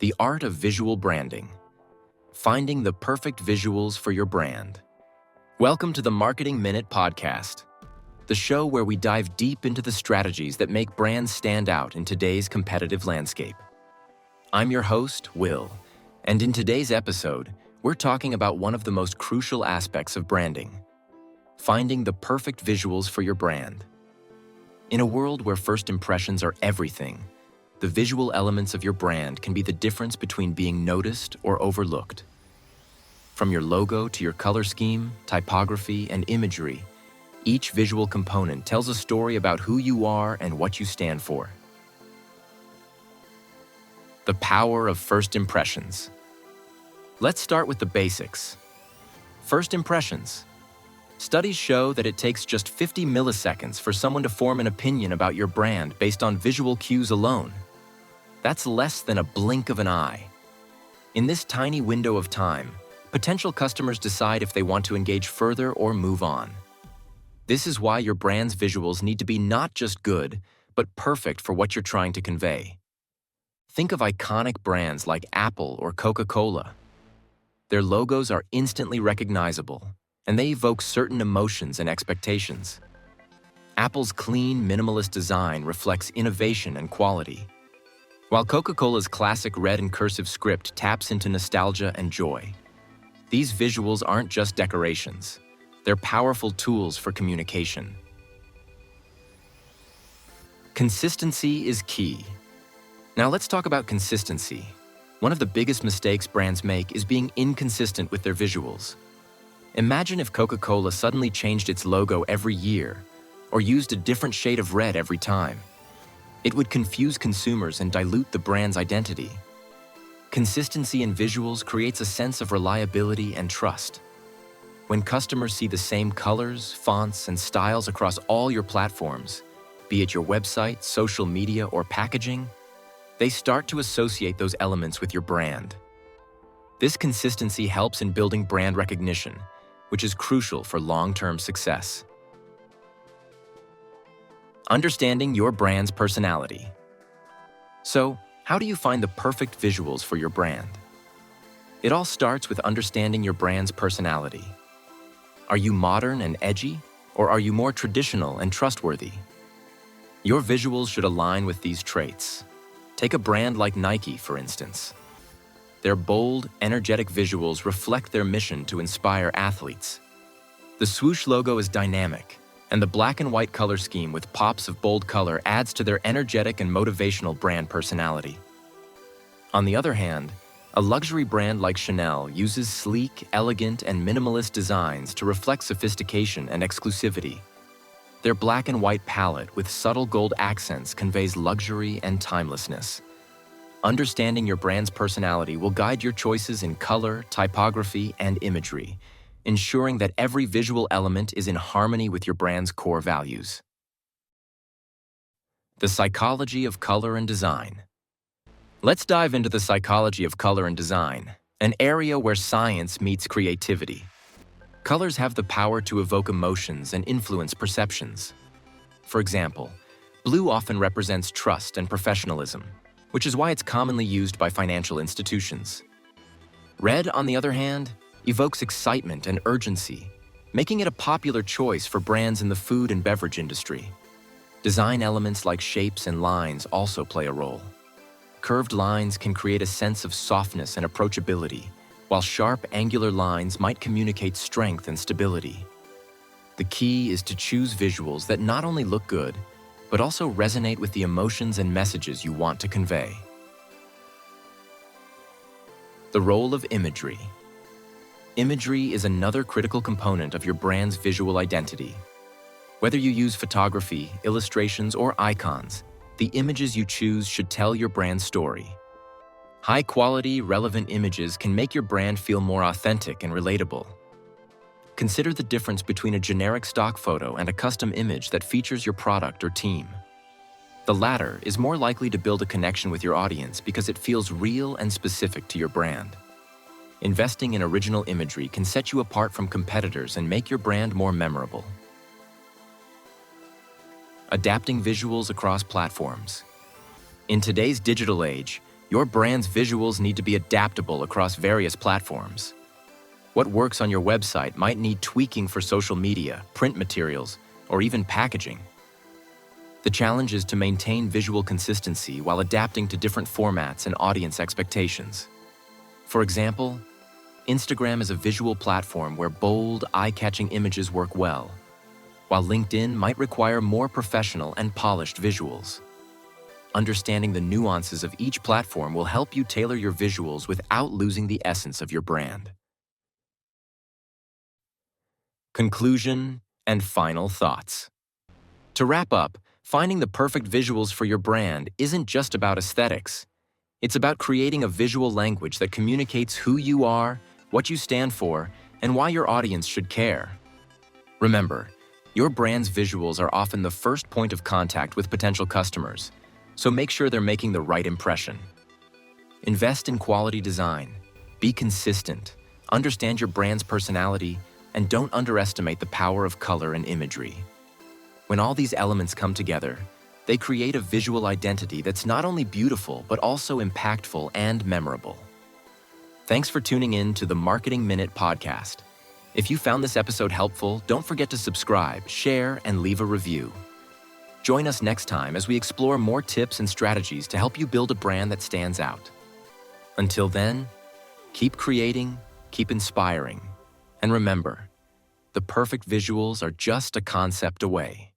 The art of visual branding. Finding the perfect visuals for your brand. Welcome to the Marketing Minute Podcast, the show where we dive deep into the strategies that make brands stand out in today's competitive landscape. I'm your host, Will, and in today's episode, we're talking about one of the most crucial aspects of branding: finding the perfect visuals for your brand. In a world where first impressions are everything, the visual elements of your brand can be the difference between being noticed or overlooked. From your logo to your color scheme, typography, and imagery, each visual component tells a story about who you are and what you stand for. The power of first impressions. Let's start with the basics. First impressions. Studies show that it takes just 50 milliseconds for someone to form an opinion about your brand based on visual cues alone. That's less than a blink of an eye. In this tiny window of time, potential customers decide if they want to engage further or move on. This is why your brand's visuals need to be not just good, but perfect for what you're trying to convey. Think of iconic brands like Apple or Coca-Cola. Their logos are instantly recognizable, and they evoke certain emotions and expectations. Apple's clean, minimalist design reflects innovation and quality, while Coca-Cola's classic red and cursive script taps into nostalgia and joy. These visuals aren't just decorations. They're powerful tools for communication. Consistency is key. Now let's talk about consistency. One of the biggest mistakes brands make is being inconsistent with their visuals. Imagine if Coca-Cola suddenly changed its logo every year, or used a different shade of red every time. It would confuse consumers and dilute the brand's identity. Consistency in visuals creates a sense of reliability and trust. When customers see the same colors, fonts, and styles across all your platforms, be it your website, social media, or packaging, they start to associate those elements with your brand. This consistency helps in building brand recognition, which is crucial for long-term success. Understanding your brand's personality. So, how do you find the perfect visuals for your brand? It all starts with understanding your brand's personality. Are you modern and edgy, or are you more traditional and trustworthy? Your visuals should align with these traits. Take a brand like Nike, for instance. Their bold, energetic visuals reflect their mission to inspire athletes. The swoosh logo is dynamic, and the black and white color scheme with pops of bold color adds to their energetic and motivational brand personality. On the other hand, a luxury brand like Chanel uses sleek, elegant, and minimalist designs to reflect sophistication and exclusivity. Their black and white palette with subtle gold accents conveys luxury and timelessness. Understanding your brand's personality will guide your choices in color, typography, and imagery, ensuring that every visual element is in harmony with your brand's core values. The psychology of color and design. Let's dive into the psychology of color and design, an area where science meets creativity. Colors have the power to evoke emotions and influence perceptions. For example, blue often represents trust and professionalism, which is why it's commonly used by financial institutions. Red, on the other hand, evokes excitement and urgency, making it a popular choice for brands in the food and beverage industry. Design elements like shapes and lines also play a role. Curved lines can create a sense of softness and approachability, while sharp, angular lines might communicate strength and stability. The key is to choose visuals that not only look good, but also resonate with the emotions and messages you want to convey. The role of imagery. Imagery is another critical component of your brand's visual identity. Whether you use photography, illustrations, or icons, the images you choose should tell your brand story. High-quality, relevant images can make your brand feel more authentic and relatable. Consider the difference between a generic stock photo and a custom image that features your product or team. The latter is more likely to build a connection with your audience because it feels real and specific to your brand. Investing in original imagery can set you apart from competitors and make your brand more memorable. Adapting visuals across platforms. In today's digital age, Your brand's visuals need to be adaptable across various platforms. What works on your website might need tweaking for social media, print materials, or even packaging. The challenge is to maintain visual consistency while adapting to different formats and audience expectations. For example, Instagram is a visual platform where bold, eye-catching images work well, while LinkedIn might require more professional and polished visuals. Understanding the nuances of each platform will help you tailor your visuals without losing the essence of your brand. Conclusion and final thoughts. To wrap up, finding the perfect visuals for your brand isn't just about aesthetics. It's about creating a visual language that communicates who you are, what you stand for, and why your audience should care. Remember, your brand's visuals are often the first point of contact with potential customers, so make sure they're making the right impression. Invest in quality design, be consistent, understand your brand's personality, and don't underestimate the power of color and imagery. When all these elements come together, they create a visual identity that's not only beautiful, but also impactful and memorable. Thanks for tuning in to the Marketing Minute podcast. If you found this episode helpful, don't forget to subscribe, share, and leave a review. Join us next time as we explore more tips and strategies to help you build a brand that stands out. Until then, keep creating, keep inspiring, and remember, the perfect visuals are just a concept away.